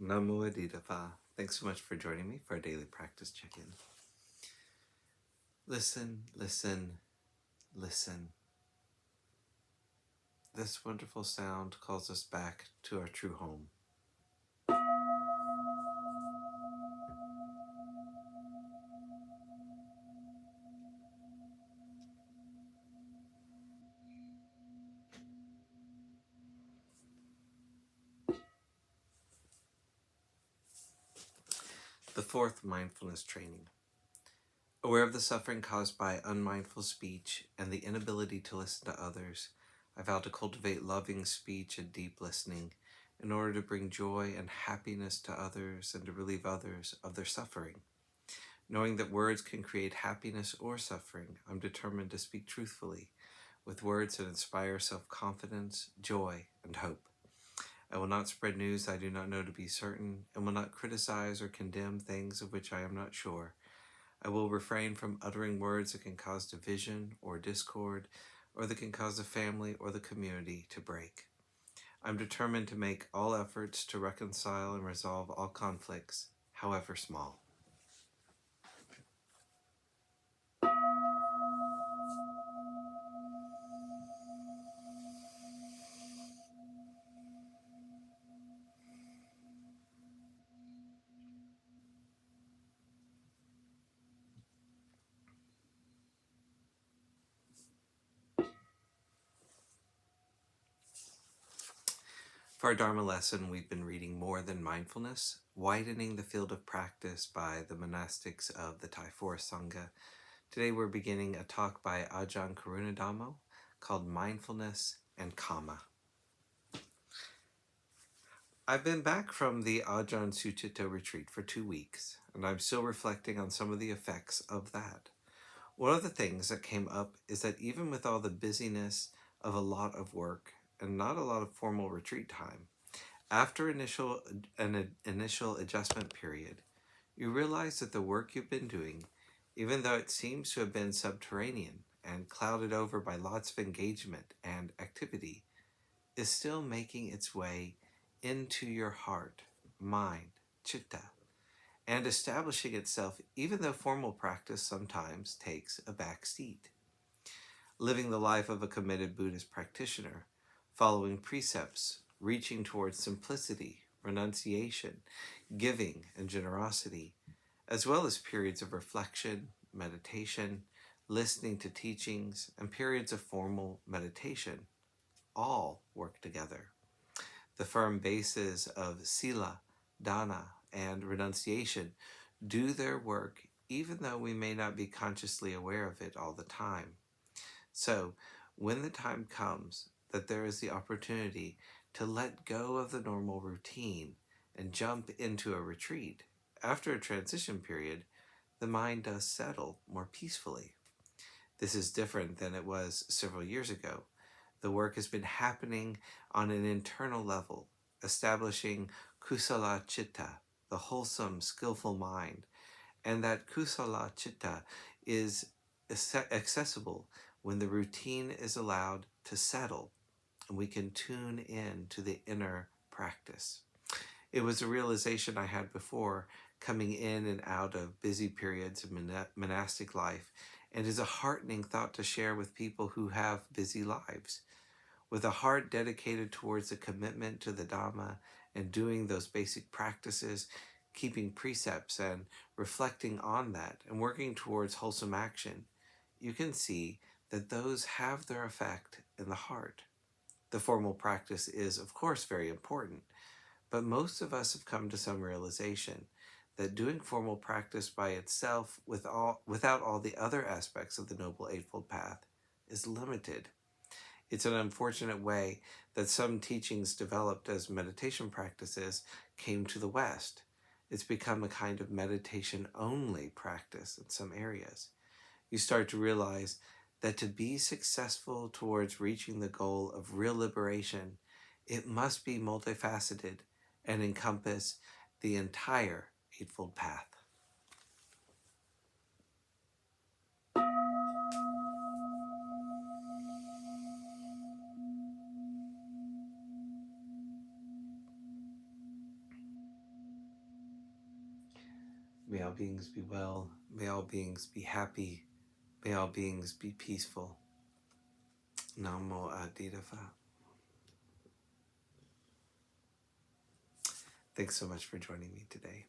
Namo. Thanks so much for joining me for our daily practice check-in. Listen, listen, listen. This wonderful sound calls us back to our true home. The fourth mindfulness training. Aware of the suffering caused by unmindful speech and the inability to listen to others, I vow to cultivate loving speech and deep listening in order to bring joy and happiness to others and to relieve others of their suffering. Knowing that words can create happiness or suffering, I'm determined to speak truthfully, with words that inspire self-confidence, joy, and hope. I will not spread news I do not know to be certain, and will not criticize or condemn things of which I am not sure. I will refrain from uttering words that can cause division or discord, or that can cause the family or the community to break. I'm determined to make all efforts to reconcile and resolve all conflicts, however small. For our Dharma lesson, we've been reading More Than Mindfulness, Widening the Field of Practice by the Monastics of the Thai Forest Sangha. Today we're beginning a talk by Ajahn Karunadhammo called Mindfulness and Kamma. I've been back from the Ajahn Sucitto retreat for 2 weeks, and I'm still reflecting on some of the effects of that. One of the things that came up is that even with all the busyness of a lot of work and not a lot of formal retreat time, after an initial adjustment period, you realize that the work you've been doing, even though it seems to have been subterranean and clouded over by lots of engagement and activity, is still making its way into your heart, mind, chitta, and establishing itself even though formal practice sometimes takes a back seat. Living the life of a committed Buddhist practitioner, following precepts, reaching towards simplicity, renunciation, giving, and generosity, as well as periods of reflection, meditation, listening to teachings, and periods of formal meditation, all work together. The firm bases of sila, dana, and renunciation do their work even though we may not be consciously aware of it all the time. So, when the time comes that there is the opportunity to let go of the normal routine and jump into a retreat, after a transition period, the mind does settle more peacefully. This is different than it was several years ago. The work has been happening on an internal level, establishing kusala chitta, the wholesome, skillful mind, and that kusala chitta is accessible when the routine is allowed to settle and we can tune in to the inner practice. It was a realization I had before coming in and out of busy periods of monastic life, and is a heartening thought to share with people who have busy lives. With a heart dedicated towards a commitment to the Dhamma and doing those basic practices, keeping precepts and reflecting on that and working towards wholesome action, you can see that those have their effect in the heart. The formal practice is, of course, very important, but most of us have come to some realization that doing formal practice by itself without all the other aspects of the Noble Eightfold Path is limited. It's an unfortunate way that some teachings developed as meditation practices came to the West. It's become a kind of meditation-only practice in some areas. You start to realize that to be successful towards reaching the goal of real liberation, it must be multifaceted and encompass the entire Eightfold Path. May all beings be well. May all beings be happy. May all beings be peaceful. Namo Phat. Thanks so much for joining me today.